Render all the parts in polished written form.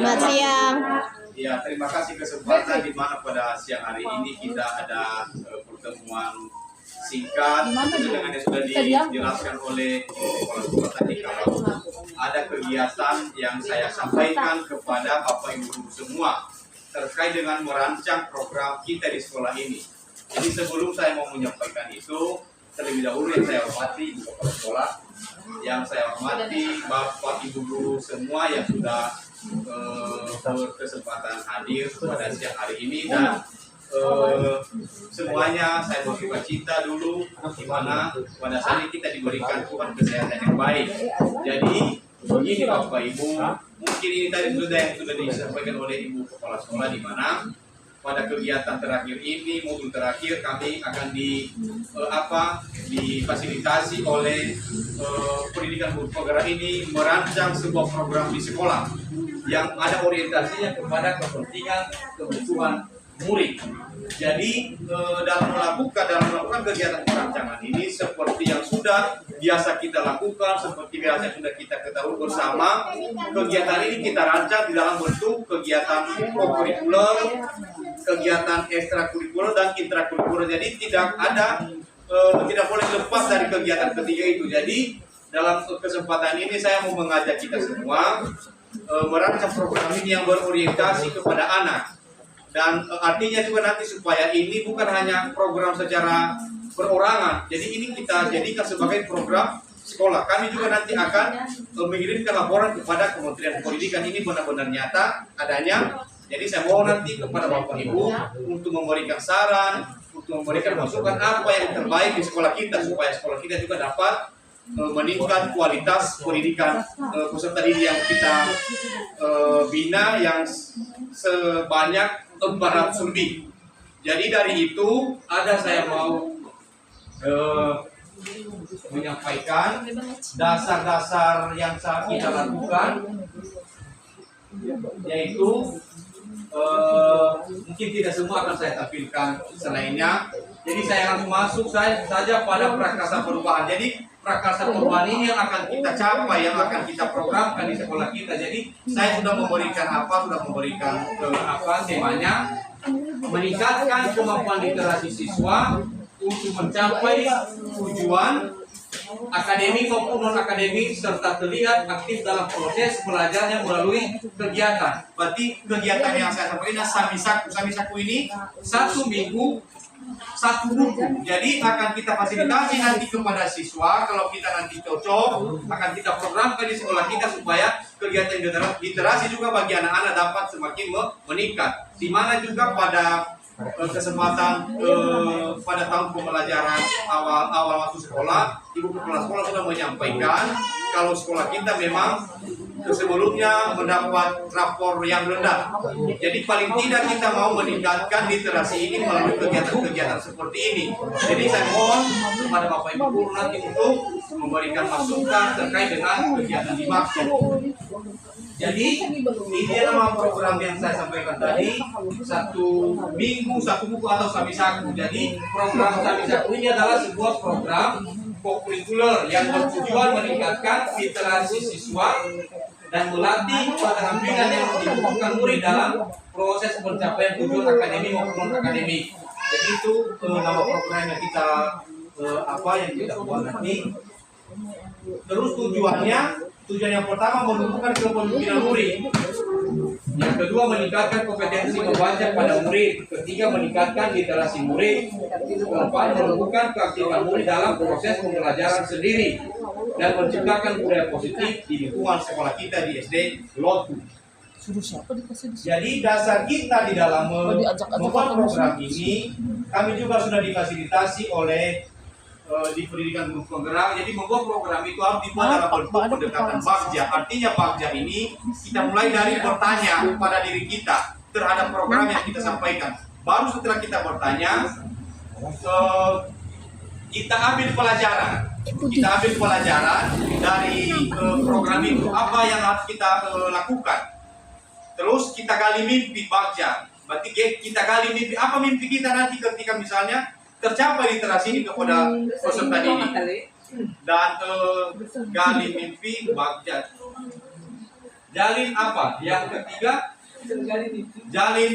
Selamat siang. Ya, terima kasih kesempatan di mana pada siang hari ini kita ada pertemuan singkat dengan yang sudah dijelaskan oleh kepala sekolah tadi. Kalau ada kegiatan yang saya sampaikan kepada Bapak Ibu guru semua terkait dengan merancang program kita di sekolah ini. Jadi sebelum saya mau menyampaikan itu, terlebih dahulu yang saya hormati Ibu Kepala Sekolah, yang saya hormati Bapak Ibu guru semua yang sudah berkesempatan hadir pada siang hari ini, dan semuanya saya bersuka cita dulu di mana pada saat ini kita diberikan Tuhan kesehatan yang baik. Jadi begini Bapak Ibu, mungkin ini tadi yang sudah disampaikan oleh Ibu Kepala Sekolah, di mana pada kegiatan terakhir ini, modul terakhir kami akan difasilitasi oleh pendidikan guru penggerak ini merancang sebuah program di sekolah yang ada orientasinya kepada kepentingan kebutuhan murid. Jadi dalam melakukan kegiatan perancangan ini seperti yang sudah biasa kita lakukan, seperti biasa yang sudah kita ketahui bersama, kegiatan ini kita rancang di dalam bentuk kegiatan kokurikuler, kegiatan ekstrakurikuler dan intrakurikuler. Jadi tidak boleh lepas dari kegiatan ketiga itu. Jadi dalam kesempatan ini saya mau mengajak kita semua merancang program ini yang berorientasi kepada anak, dan artinya juga nanti supaya ini bukan hanya program secara perorangan. Jadi ini kita jadikan sebagai program sekolah. Kami juga nanti akan mengirimkan laporan kepada Kementerian Pendidikan, ini benar-benar nyata adanya. Jadi saya mohon nanti kepada Bapak Ibu untuk memberikan saran, untuk memberikan masukan apa yang terbaik di sekolah kita, supaya sekolah kita juga dapat meningkat kualitas pendidikan peserta didik yang kita bina yang sebanyak 400 lebih. Jadi dari itu saya mau menyampaikan dasar-dasar yang kita lakukan, yaitu mungkin tidak semua akan saya tampilkan selainnya. Jadi saya langsung masuk saja pada prakarsa perubahan. Jadi prakarsa perubahan ini yang akan kita capai, yang akan kita programkan di sekolah kita. Jadi saya sudah memberikan temanya, meningkatkan kemampuan literasi siswa untuk mencapai tujuan akademik maupun non akademik, serta terlihat aktif dalam proses belajarnya melalui kegiatan. Berarti kegiatan yang saya sampaikan Samisaku ini 1 minggu 1 buku. Jadi akan kita fasilitasi nanti kepada siswa. Kalau kita nanti cocok, akan kita programkan di sekolah kita supaya kegiatan literasi juga bagi anak-anak dapat semakin meningkat. Di mana juga pada kesempatan pada tahun pembelajaran awal masuk sekolah, Ibu Kepala Sekolah sudah menyampaikan kalau sekolah kita memang sebelumnya mendapat rapor yang rendah. Jadi paling tidak kita mau meningkatkan literasi ini melalui kegiatan-kegiatan seperti ini. Jadi saya mohon kepada Bapak Ibu guru nanti untuk memberikan masukan terkait dengan kegiatan dimaksud. Jadi ini nama program yang saya sampaikan tadi, 1 minggu 1 buku atau Samisaku. Jadi program Samisaku ini adalah sebuah program kokurikuler yang bertujuan meningkatkan literasi siswa dan melatih keterampilan yang dibutuhkan murid dalam proses pencapaian tujuan akademik maupun non akademik. Jadi itu nama program yang kita buat nanti. Terus tujuan yang pertama menumbuhkan kepemimpinan murid. Yang kedua meningkatkan kompetensi membaca pada murid. Ketiga meningkatkan literasi murid. Keempat menumbuhkan keaktifan murid dalam proses pembelajaran sendiri dan menciptakan budaya positif di lingkungan sekolah kita di SD Lotu. Jadi dasar kita di dalam membuat program ini, kami juga sudah difasilitasi oleh di pendidikan guru penggerak. Jadi membuat program itu harus dibuat dalam bentuk pendekatan bagja. Artinya bagja ini kita mulai dari bertanya pada diri kita terhadap program yang kita sampaikan. Baru setelah kita bertanya, kita ambil pelajaran. Dari program itu, apa yang harus kita lakukan. Terus kita gali mimpi bagja. Berarti kita gali mimpi, apa mimpi kita nanti ketika misalnya tercapai literasi ini kepada peserta didik. Dan gali mimpi bagja. jalin apa? Yang ketiga, jalin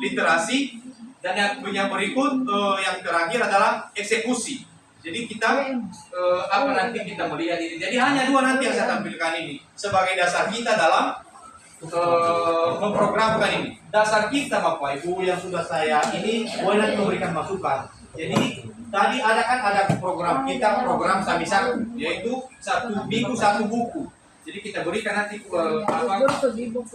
literasi. Dan yang berikut yang terakhir adalah eksekusi. Jadi kita apa nanti kita melihat ini. Jadi hanya dua nanti yang saya tampilkan ini sebagai dasar kita dalam memprogramkan ini. Dasar kita Bapak Ibu yang sudah saya ini boleh nanti memberikan masukan. Jadi tadi ada program kita, program Samisaku, yaitu 1 minggu 1 buku. Jadi kita berikan nanti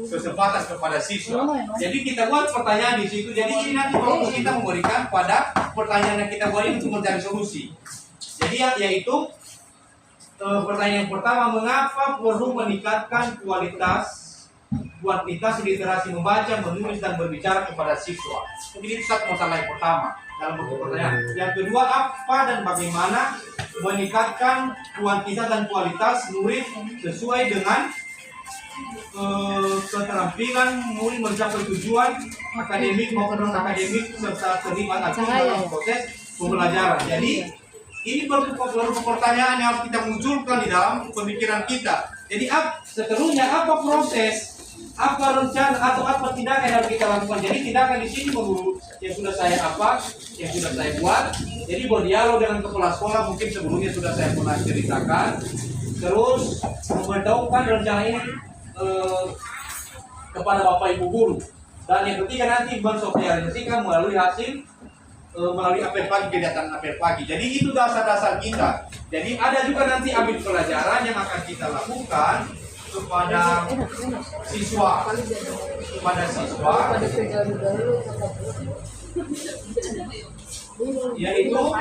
kesempatan kepada siswa. Jadi kita buat pertanyaan di situ. Jadi ini nanti fokus kita memberikan pada pertanyaan yang kita buat ini untuk mencari solusi. Jadi yaitu pertanyaan yang pertama, mengapa perlu meningkatkan kuantitas literasi membaca, menulis dan berbicara kepada siswa? Mungkin itu satu masalah yang pertama dalam bentuk pertanyaan. Yang kedua, apa dan bagaimana meningkatkan kuantitas dan kualitas murid sesuai dengan keterampilan murid mencapai tujuan akademik maupun non akademik serta terlibat aktif dalam proses pembelajaran. Jadi ini baru pertanyaan yang harus kita munculkan di dalam pemikiran kita. Jadi seterusnya apa proses, apa rencana atau apa tindakan yang harus kita lakukan. Jadi tindakan di sini menurut yang sudah saya buat. Jadi berdialog dengan kepala sekolah, mungkin sebelumnya sudah saya pernah ceritakan. Terus memberitahukan rencana ini kepada Bapak Ibu guru. Dan yang ketiga nanti mensosialisasikan melalui melalui apel pagi, kegiatan apel pagi. Jadi itu dasar-dasar kita. Jadi ada juga nanti ambil pelajaran yang akan kita lakukan kepada siswa, yaitu apa?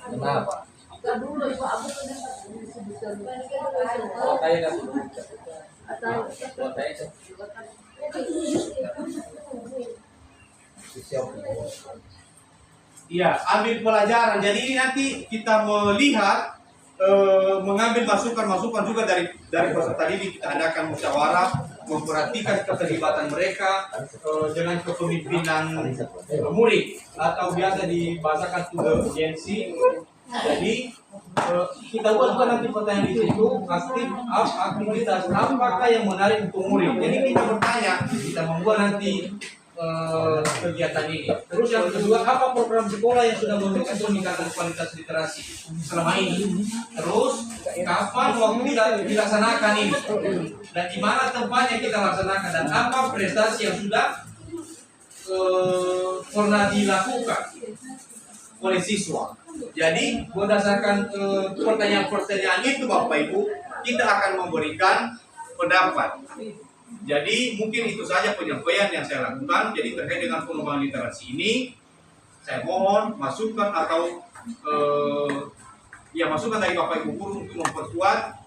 Kenapa? Ya, ambil pelajaran. Jadi ini nanti kita melihat mengambil masukan-masukan juga dari peserta didik. Kita adakan musyawarah, memperhatikan keterlibatan mereka dengan kepemimpinan murid atau biasa dibahasakan to the agency. Jadi kita buat nanti pertanyaan di situ, aktivitas apakah yang menarik untuk murid. Jadi kita bertanya, kita membuat nanti kegiatan ini. Terus yang kedua, apa program sekolah yang sudah memberikan peningkatan kualitas literasi selama ini? Terus kapan waktu dilaksanakan ini? Dan di mana tempatnya kita laksanakan? Dan apa prestasi yang sudah pernah dilakukan oleh siswa? Jadi berdasarkan pertanyaan-pertanyaan itu Bapak Ibu, kita akan memberikan pendapat. Jadi mungkin itu saja penyampaian yang saya lakukan. Jadi terkait dengan pengembangan literasi ini, saya mohon masukan atau masukan dari Bapak Ibu guru untuk memperkuat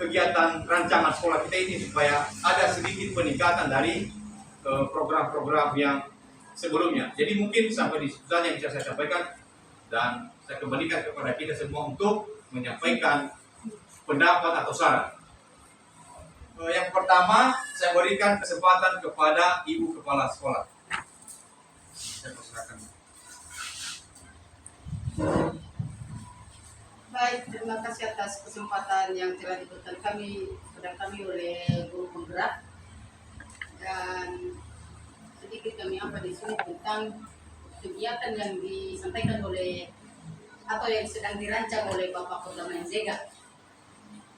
kegiatan rancangan sekolah kita ini supaya ada sedikit peningkatan dari program-program yang sebelumnya. Jadi mungkin sampai di situ saja yang bisa saya sampaikan, dan saya kembalikan kepada kita semua untuk menyampaikan pendapat atau saran. Yang pertama, saya berikan kesempatan kepada Ibu Kepala Sekolah. Saya persilakan. Baik, terima kasih atas kesempatan yang telah diberikan kepada kami oleh guru penggerak. Dan sedikit kami apa di sini tentang kegiatan yang disampaikan oleh atau yang sedang dirancang oleh Bapak Kodam Zega.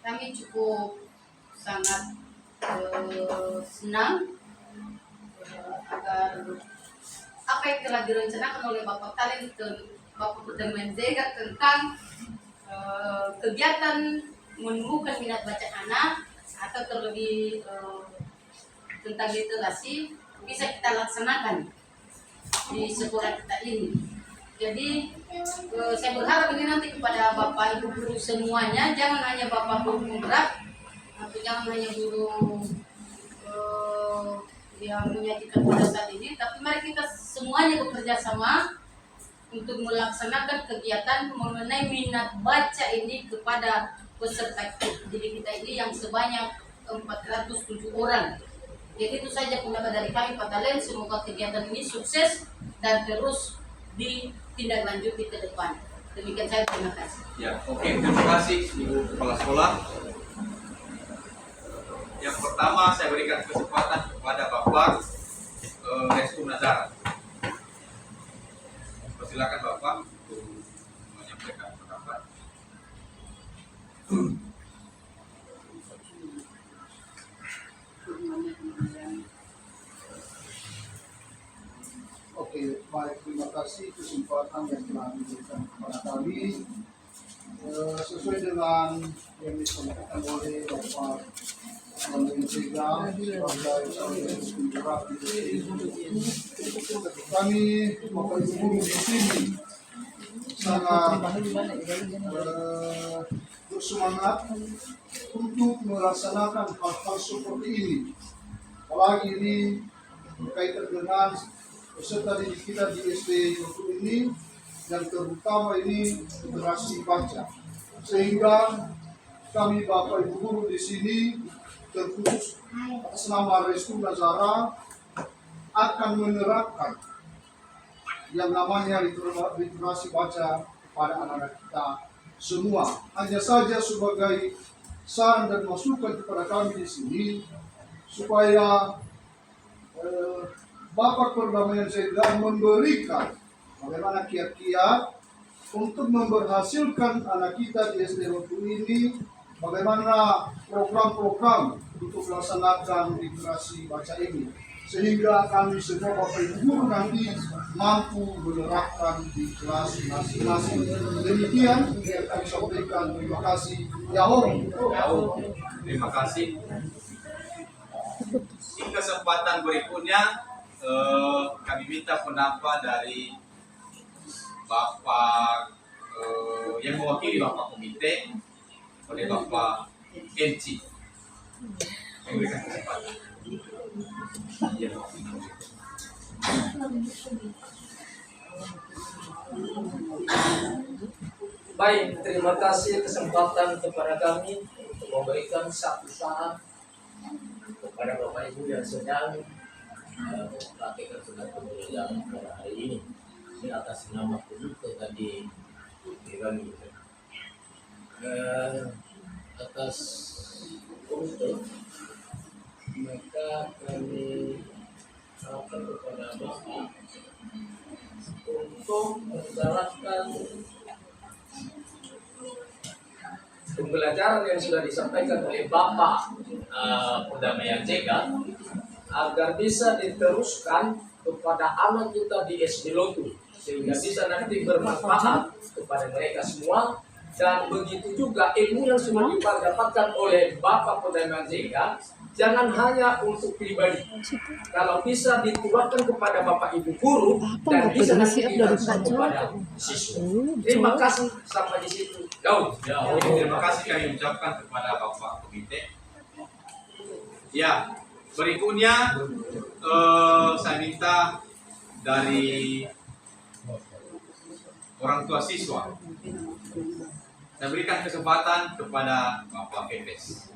Kami cukup sangat senang agar apa yang telah direncanakan oleh Bapak Kodam Zega tentang kegiatan menumbuhkan minat baca anak atau terlebih tentang literasi bisa kita laksanakan di sekolah kita ini. Jadi saya berharap ini nanti kepada Bapak Ibu guru semuanya, jangan hanya Bapak guru penggerak atau jangan hanya guru yang menyajikan pada saat ini, tapi mari kita semuanya bekerja sama untuk melaksanakan kegiatan mengenai minat baca ini kepada peserta didik kita ini yang sebanyak 407 orang. Jadi itu saja pendapat dari kami Pak Talen, semoga kegiatan ini sukses dan terus ditindaklanjuti ke depan. Demikian saya, terima kasih. Ya, oke, terima kasih Ibu Kepala Sekolah. Yang pertama saya berikan kesempatan kepada Bapak Restu Nazara. Silakan Bapak untuk menyampaikan pendapat. Oke, baik, terima kasih kesempatan yang telah diberikan kepada kami. Sesuai dengan yang disampaikan oleh Bapak Menjega sebagai saudara penggerak di kami, Bapak Ibu guru di sini sangat bersemangat untuk melaksanakan hal-hal seperti ini. Apalagi ini berkaitan dengan peserta didik kita di SD untuk ini, dan terutama ini literasi baca. Sehingga kami Bapak Ibu guru di sini terkhusus atas nama Restu Nazara akan menerapkan yang namanya literasi baca pada anak-anak kita semua. Hanya saja sebagai saran dan masukan kepada kami di sini supaya Bapak Perdamaian Sega memberikan bagaimana kiat-kiat untuk memberhasilkan anak kita di SD Lotu ini, bagaimana program-program untuk melaksanakan literasi baca ini, sehingga kami semua Bapak Ibu guru nanti mampu menerapkan di kelas masing-masing. Demikian yang kami sampaikan. Terima kasih. Terima kasih. Di kesempatan berikutnya kami minta pendapat dari Bapak yang mewakili Bapak Komite, oleh Bapak Enci. Yang berikan kesempatan. Ya. Baik, terima kasih kesempatan kepada kami untuk memberikan satu saran kepada Bapak Ibu yang sedang mempraktikkan sunat kebudayaan pada hari ini. Ini atas nama Komite tadi kami atas Komite, maka kami harapkan kepada Bapak untuk menjalankan pembelajaran yang sudah disampaikan oleh Bapak Perdamaian Jega agar bisa diteruskan kepada anak kita di SD Lotu, sehingga bisa nanti bermanfaat kepada mereka semua. Dan begitu juga ilmu yang sudah didapatkan oleh Bapak Perdamaian Jega jangan hanya untuk pribadi, kalau bisa ditularkan kepada Bapak Ibu guru dan bisa nanti diteruskan kepada siswa. Terima kasih, sampai di situ. Jauh. Terima kasih kami ucapkan kepada Bapak Komite. Ya, berikutnya saya minta dari orang tua siswa. Saya berikan kesempatan kepada Bapak Pepes.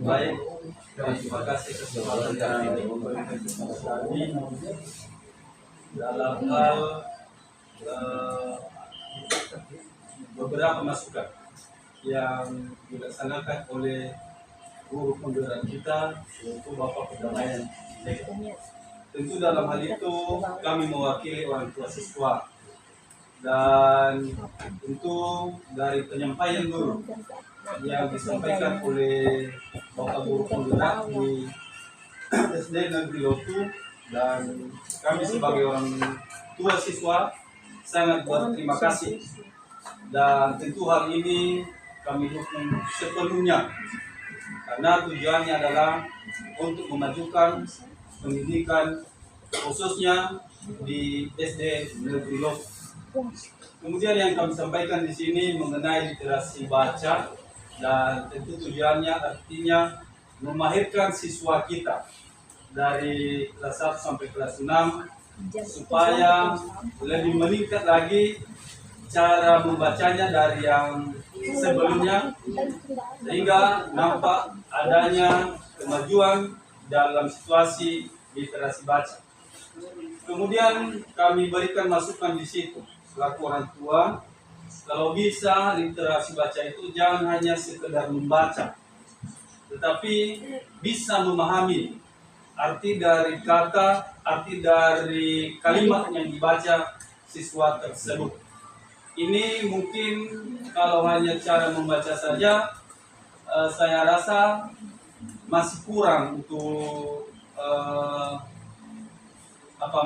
Baik, terima kasih kesempatan dari dalam hal beberapa masukan yang dilaksanakan oleh guru penggerak kita untuk Bapak Perdamaian. Tentu dalam hal itu kami mewakili orang tua siswa, dan tentu dari penyampaian guru yang disampaikan oleh Bapak Guru Penggerak di SD Negeri Lotu, dan kami sebagai orang tua siswa sangat berterima kasih, dan tentu hal ini kami dukung sepenuhnya karena tujuannya adalah untuk memajukan pendidikan khususnya di SD Negeri Lotu. Kemudian yang kami sampaikan di sini mengenai literasi baca, dan tentu tujuannya artinya memahirkan siswa kita dari kelas 1 sampai kelas 6 supaya lebih meningkat lagi cara membacanya dari yang sebelumnya, sehingga nampak adanya kemajuan dalam situasi literasi baca. Kemudian kami berikan masukan di situ selaku orang tua, kalau bisa literasi baca itu jangan hanya sekedar membaca, tetapi bisa memahami arti dari kata, arti dari kalimat yang dibaca siswa tersebut. Ini mungkin kalau hanya cara membaca saja, saya rasa masih kurang untuk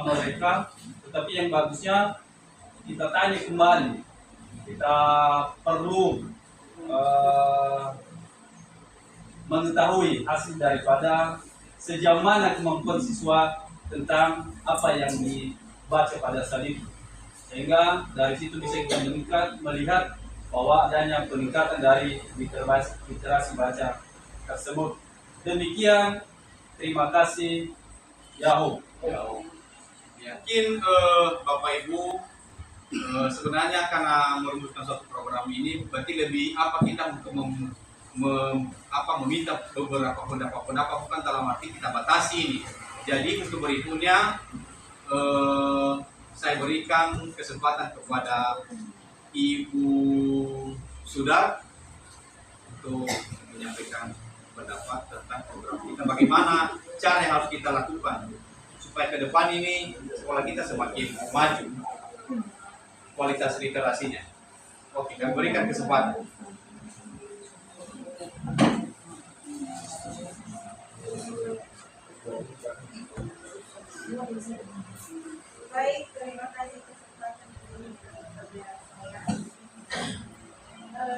mereka. Tetapi yang bagusnya kita tanya kembali, kita perlu mengetahui hasil daripada sejauh mana kemampuan siswa tentang apa yang dibaca pada saat itu, sehingga dari situ bisa kita melihat bahwa adanya peningkatan dari literasi baca tersebut. Demikian, terima kasih. Yahoo. Yakin Bapak Ibu sebenarnya karena merumuskan suatu program ini berarti lebih kita untuk meminta beberapa pendapat bukan dalam arti kita batasi ini. Jadi untuk berikutnya saya berikan kesempatan kepada Ibu Sudar untuk menyampaikan pendapat tentang program kita, bagaimana cara yang harus kita lakukan supaya ke depan ini sekolah kita semakin maju kualitas literasinya. Oke, kami berikan kesempatan. Baik, terima kasih kesempatan ini kepada saya.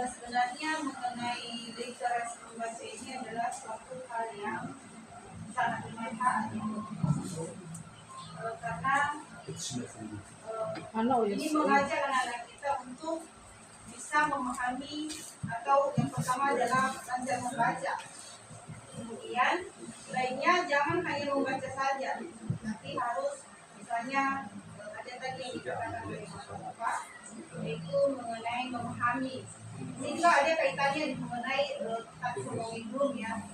Sebenarnya mengenai literasi membaca ini adalah suatu hal yang sangat bermanfaat, karena ini mengajak anak-anak kita untuk bisa memahami, atau yang pertama adalah belajar membaca. Kemudian lainnya jangan hanya membaca saja, tapi harus misalnya ada tadi yang dikatakan oleh Bapak, yaitu mengenai memahami. Ini juga ada kaitannya mengenai taksonomi Bloom ya.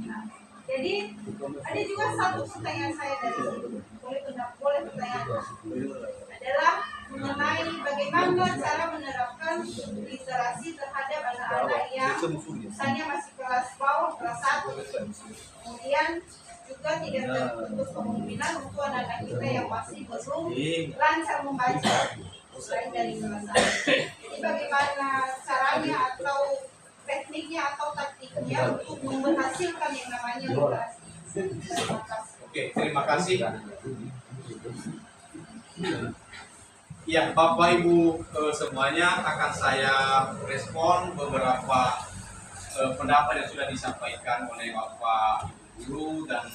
Nah, jadi ada juga satu pertanyaan saya dari sini, boleh pertanyaan adalah mengenai bagaimana cara menerapkan literasi terhadap anak-anak yang misalnya masih kelas bawah, kelas 1. Kemudian juga tidak tertutup kemungkinan untuk anak-anak kita yang masih belum lancar membaca selain dari kelas 1. Jadi bagaimana caranya atau tekniknya atau taktiknya untuk menghasilkan yang namanya literasi. Terima kasih. Oke, terima kasih. Ya, Bapak Ibu semuanya, akan saya respon beberapa pendapat yang sudah disampaikan oleh Bapak Ibu Guru, dan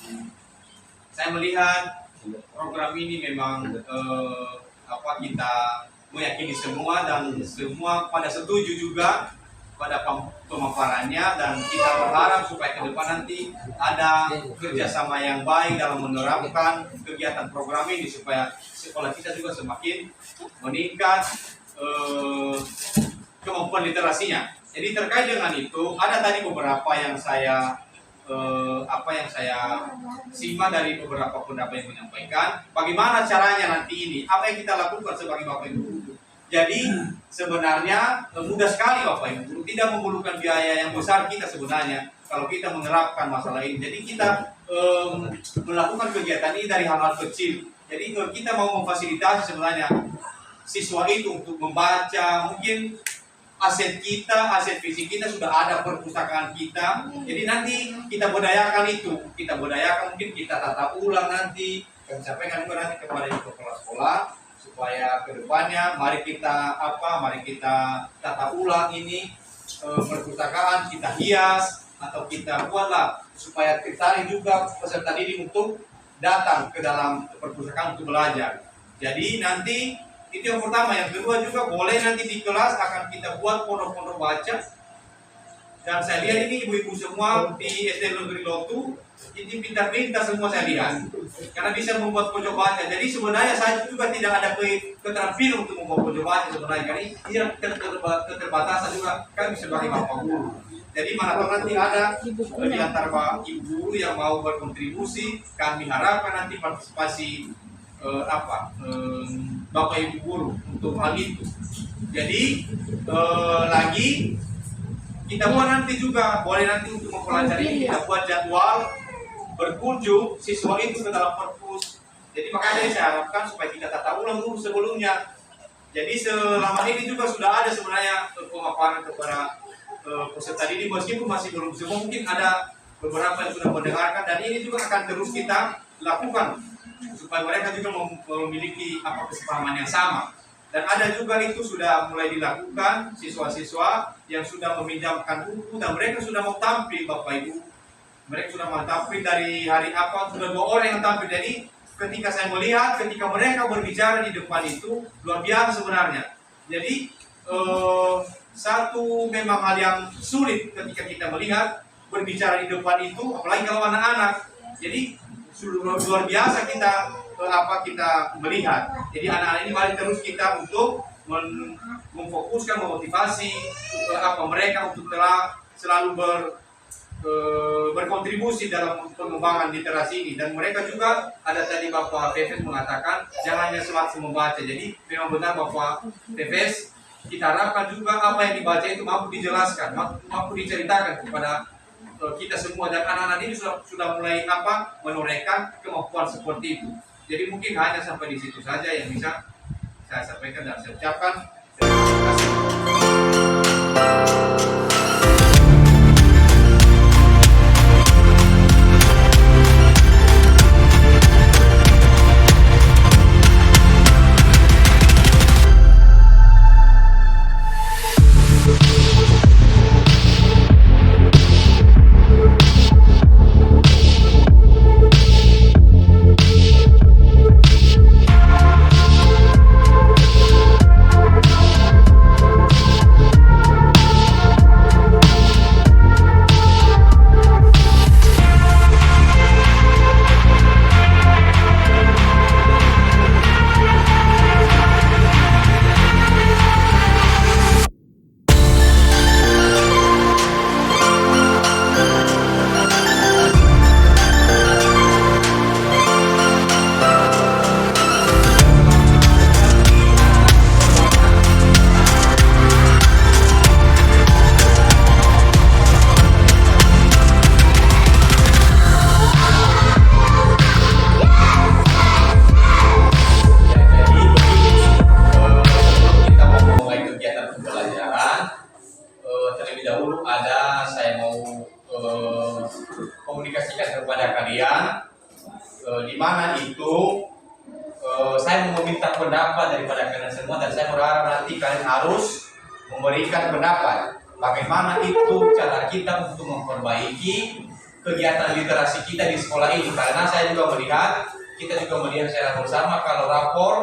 saya melihat program ini memang kita meyakini semua dan semua pada setuju juga pada pemaparannya, dan kita berharap supaya ke depan nanti ada kerjasama yang baik dalam menerapkan kegiatan program ini supaya sekolah kita juga semakin meningkat kemampuan literasinya. Jadi terkait dengan itu ada tadi beberapa yang saya simak dari beberapa pendapat yang menyampaikan bagaimana caranya nanti ini, apa yang kita lakukan sebagai Bapak Ibu. Jadi sebenarnya mudah sekali Bapak Ibu, tidak memerlukan biaya yang besar kita sebenarnya kalau kita menerapkan masalah ini. Jadi kita melakukan kegiatan ini dari hal-hal kecil. Jadi kita mau memfasilitasi sebenarnya siswa itu untuk membaca. Mungkin aset kita, aset fisik kita sudah ada, perpustakaan kita. Jadi nanti kita budayakan itu, mungkin kita tata ulang nanti. Kami sampaikan juga nanti kepada kepala sekolah supaya kedepannya mari kita tata ulang ini perpustakaan, kita hias atau kita buatlah supaya tertarik juga peserta didik untuk datang ke dalam perpustakaan untuk belajar. Jadi nanti itu yang pertama. Yang kedua juga boleh nanti di kelas akan kita buat pondok-pondok baca Dan saya lihat ini ibu-ibu semua di SD Negeri Lotu ini pintar-pintar semua saya lihat, karena bisa membuat pojok baca. Jadi sebenarnya saya juga tidak ada keterampilan untuk membuat pojok baca sebenarnya, karena ini keterbatasan juga kami sebagai bapak guru. Jadi mana nanti ada di antara ibu guru yang mau berkontribusi, kami harapkan nanti partisipasi bapak ibu guru untuk hal itu. Jadi lagi kita buat nanti juga boleh nanti untuk mempelajari ini, kita buat jadwal berkunjung siswa itu ke dalam perpus. Jadi makanya saya harapkan supaya kita tata ulang dulu sebelumnya. Jadi selama ini juga sudah ada sebenarnya pemaparan kepada peserta didik, meskipun masih belum semua, mungkin ada beberapa yang sudah mendengarkan, dan ini juga akan terus kita lakukan supaya mereka juga memiliki kesepahaman yang sama. Dan ada juga itu sudah mulai dilakukan siswa-siswa yang sudah meminjamkan buku dan mereka sudah mau tampil, Bapak Ibu. Mereka sudah mau tampil dari hari sudah 2 orang yang tampil. Jadi ketika saya melihat, ketika mereka berbicara di depan itu luar biasa sebenarnya. Jadi satu memang hal yang sulit ketika kita melihat berbicara di depan itu, apalagi kalau anak-anak. Jadi luar biasa kita melihat. Jadi anak-anak ini mari terus kita untuk memfokuskan, memotivasi mereka untuk selalu berkontribusi dalam pengembangan literasi ini. Dan mereka juga ada tadi Bapak Fefes mengatakan jangan hanya selat membaca. Jadi memang benar Bapak Fefes, kita harapkan juga apa yang dibaca itu mampu dijelaskan, mampu diceritakan kepada kita semua, dan anak-anak ini sudah mulai menorehkan kemampuan seperti itu. Jadi mungkin hanya sampai di situ saja yang bisa saya sampaikan dan saya ucapkan. Terima kasih. komunikasikan kepada kalian, di mana itu saya mau meminta pendapat daripada kalian semua, dan saya berharap nanti kalian harus memberikan pendapat bagaimana itu cara kita untuk memperbaiki kegiatan literasi kita di sekolah ini. Karena saya juga melihat, kita juga melihat secara bersama kalau rapor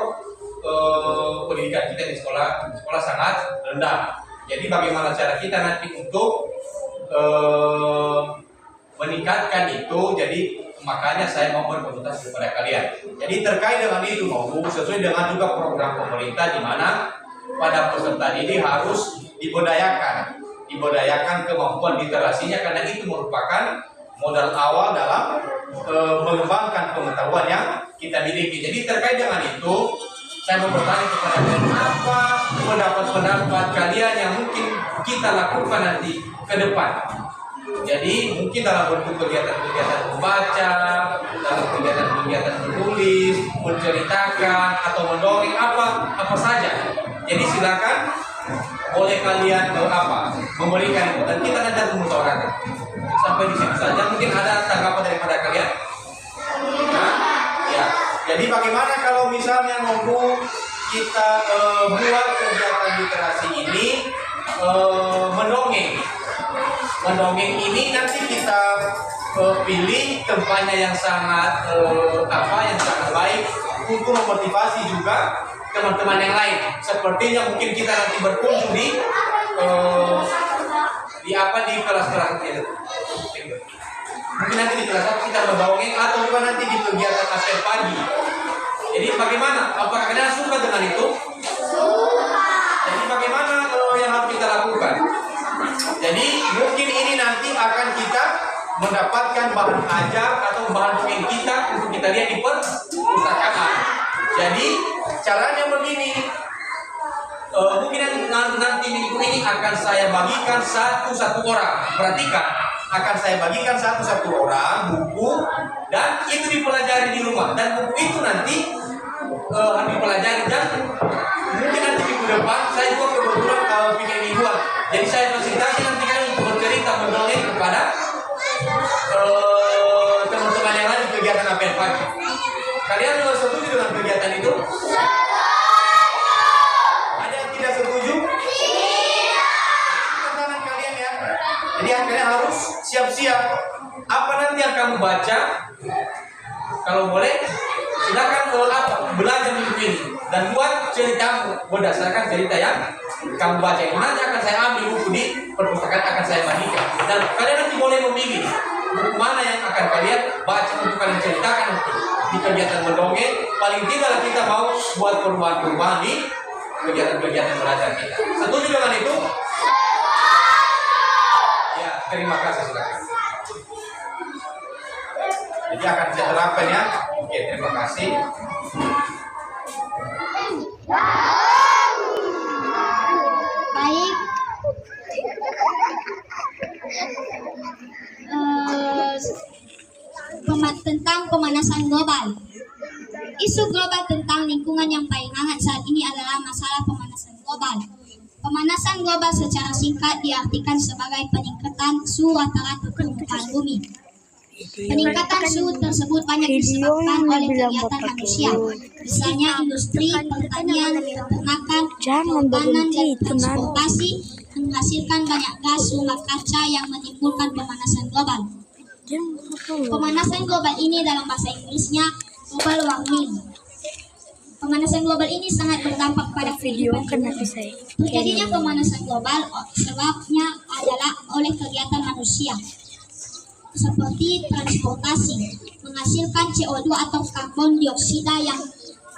pendidikan kita di sekolah sangat rendah. Jadi bagaimana cara kita nanti untuk meningkatkan itu? Jadi makanya saya mau berkonsultasi kepada kalian. Jadi terkait dengan itu, sesuai dengan juga program pemerintah di mana pada peserta didik harus diberdayakan kemampuan literasinya, karena itu merupakan modal awal dalam mengembangkan pengetahuan yang kita miliki. Jadi terkait dengan itu, saya mau bertanya kepada kalian, apa pendapat kalian yang mungkin kita lakukan nanti ke depan? Jadi mungkin dalam bentuk kegiatan-kegiatan membaca, dalam kegiatan-kegiatan menulis, menceritakan atau mendongeng, apa saja. Jadi silakan boleh kalian memberikan itu, dan kita nanti akan musyawarahkan. Sampai di situ saja. Mungkin ada tanggapan daripada kalian? Nah, ya. Jadi bagaimana kalau misalnya mau kita buat kegiatan literasi ini mendongeng? Mendongeng ini nanti kita pilih tempatnya yang sangat baik untuk memotivasi juga teman-teman yang lain. Sepertinya mungkin kita nanti berkunjung di di kelas-kelas kita. Mungkin nanti di kelas 1 kita mendongeng atau juga nanti di kegiatan apel pagi. Jadi bagaimana? Apakah kalian suka dengan itu? Suka. Jadi bagaimana yang harus kita lakukan? Jadi mungkin ini nanti akan kita mendapatkan bahan ajar atau bahan dongeng kita untuk kita lihat di perpustakaan. Jadi caranya begini. Mungkin nanti minggu ini akan saya bagikan satu orang. Perhatikan, akan saya bagikan satu orang buku dan itu dipelajari di rumah. Dan buku itu nanti dipelajari dan mungkin nanti minggu depan saya juga kebetulan bikin mingguan. Jadi saya fasilitasi nanti kalian untuk bercerita mendongeng kepada teman-teman yang lain di kegiatan apel pagi. Kalian setuju dengan kegiatan itu? Ada yang tidak setuju? Tidak. Tantangan kalian ya. Jadi kalian harus siap-siap. Apa nanti yang kamu baca? Kalau boleh, silakan belajar minggu ini dan buat ceritamu berdasarkan cerita yang kamu baca. Nanti akan saya ambil buku di perpustakaan, akan saya bagikan. Dan kalian nanti boleh memilih buku mana yang akan kalian baca untuk kalian ceritakan di kegiatan mendongeng. Paling tidak kita mau buat perubahan-perubahan di kegiatan-kegiatan belajar kita. Setuju dengan itu? Ya, terima kasih silakan. Jadi akan saya terapkan ya. Oke, terima kasih. Baik. Tentang pemanasan global. Isu global tentang lingkungan yang paling hangat saat ini adalah masalah pemanasan global. Pemanasan global secara singkat diartikan sebagai peningkatan suhu rata-rata permukaan bumi. Peningkatan suhu tersebut banyak disebabkan oleh kegiatan manusia, misalnya industri, pertanian, peternakan, perikanan, dan transportasi menghasilkan banyak gas rumah kaca yang menimbulkan pemanasan global. Pemanasan global ini dalam bahasa Inggrisnya global warming. Pemanasan global ini sangat berdampak pada kehidupan. Terjadinya pemanasan global sebabnya adalah oleh kegiatan manusia, seperti transportasi, menghasilkan CO2 atau karbon dioksida yang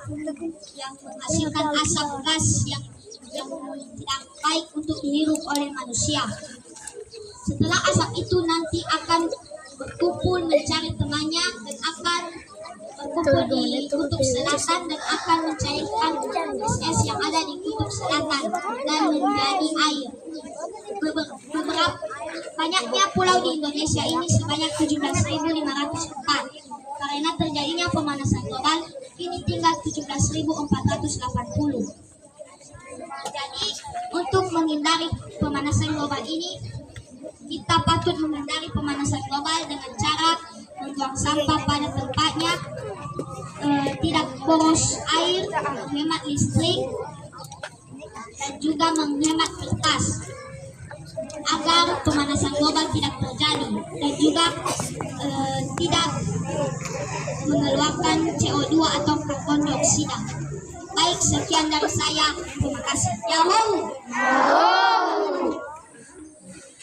menghasilkan asap gas yang tidak baik untuk dihirup oleh manusia. Setelah asap itu nanti akan berkumpul mencari temannya dan akan berkumpul di kutub selatan dan akan mencairkan es yang ada di kutub selatan dan menjadi air. Banyaknya pulau di Indonesia ini sebanyak 17.504. Karena terjadinya pemanasan global, kini tinggal 17.480. Jadi, untuk menghindari pemanasan global ini, kita patut menghindari pemanasan global dengan cara membuang sampah pada tempatnya, tidak boros air, menghemat listrik, dan juga menghemat kertas agar pemanasan global tidak terjadi dan juga tidak mengeluarkan CO2 atau karbon dioksida. Baik, sekian dari saya. Terima kasih.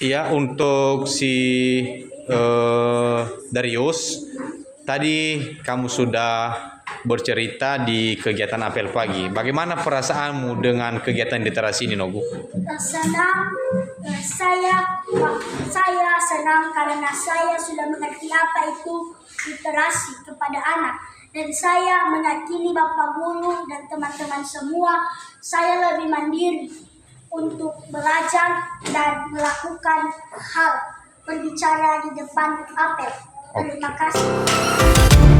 Iya, untuk si Darius, tadi kamu sudah bercerita di kegiatan apel pagi. Bagaimana perasaanmu dengan kegiatan literasi ini, Nogu? Senang, saya senang karena saya sudah mengerti apa itu literasi kepada anak. Dan saya meyakini Bapak Guru dan teman-teman semua, saya lebih mandiri untuk belajar dan melakukan hal berbicara di depan apel. Terima kasih.